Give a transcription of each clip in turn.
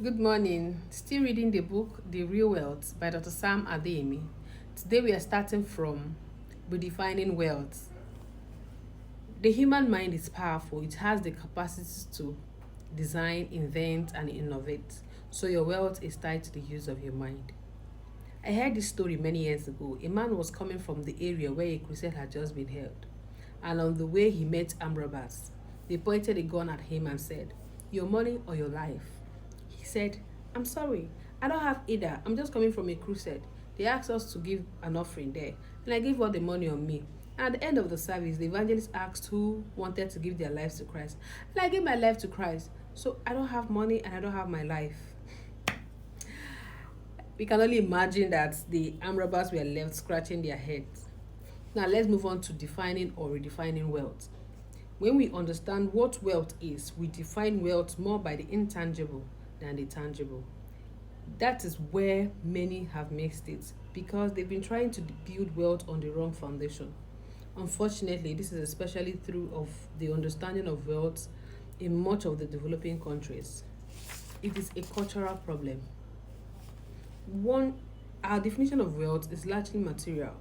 Good morning. Still reading the book The Real Wealth by Dr. Sam Adeyemi. Today we are starting from Redefining Wealth. The human mind is powerful. It has the capacity to design, invent, and innovate. So your wealth is tied to the use of your mind. I heard this story many years ago. A man was coming from the area where a crusade had just been held, and on the way he met armed robbers. They pointed a gun at him and said, "Your money or your life?" He said, "I'm sorry, I don't have either. I'm just coming from a crusade. They asked us to give an offering there, and I gave all the money on me." And at the end of the service, the evangelist asked who wanted to give their lives to Christ. And I gave my life to Christ. So I don't have money and I don't have my life. We can only imagine that the armed robbers were left scratching their heads. Now let's move on to defining or redefining wealth. When we understand what wealth is, we define wealth more by the intangible than the tangible. That is where many have mixed it because they've been trying to build wealth on the wrong foundation. Unfortunately, this is especially true of the understanding of wealth in much of the developing countries. It is a cultural problem. One, our definition of wealth is largely material.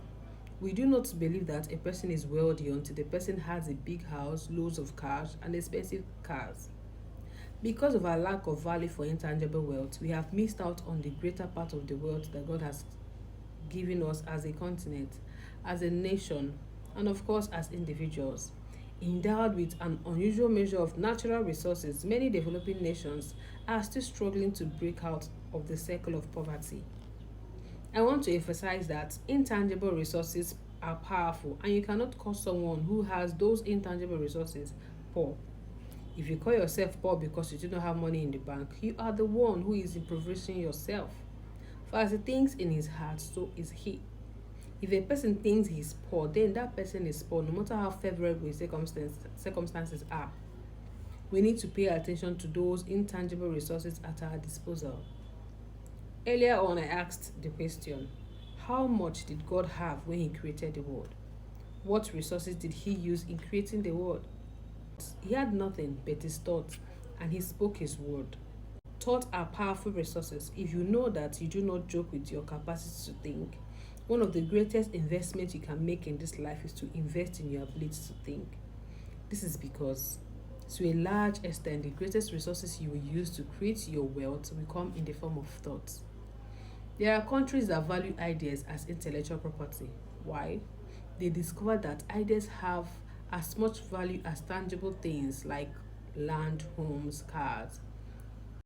We do not believe that a person is wealthy until the person has a big house, loads of cash, and expensive cars. Because of our lack of value for intangible wealth, we have missed out on the greater part of the wealth that God has given us as a continent, as a nation, and of course as individuals. Endowed with an unusual measure of natural resources, many developing nations are still struggling to break out of the circle of poverty. I want to emphasize that intangible resources are powerful, and you cannot call someone who has those intangible resources poor. If you call yourself poor because you do not have money in the bank, you are the one who is impoverishing yourself. For as he thinks in his heart, so is he. If a person thinks he is poor, then that person is poor, no matter how favorable his circumstances are. We need to pay attention to those intangible resources at our disposal. Earlier on, I asked the question, how much did God have when He created the world? What resources did He use in creating the world? He had nothing but His thoughts, and He spoke His word. Thoughts are powerful resources. If you know that you do not joke with your capacity to think, one of the greatest investments you can make in this life is to invest in your ability to think. This is because, to a large extent, the greatest resources you will use to create your wealth will come in the form of thoughts. There are countries that value ideas as intellectual property. Why? They discovered that ideas have as much value as tangible things like land, homes, cars.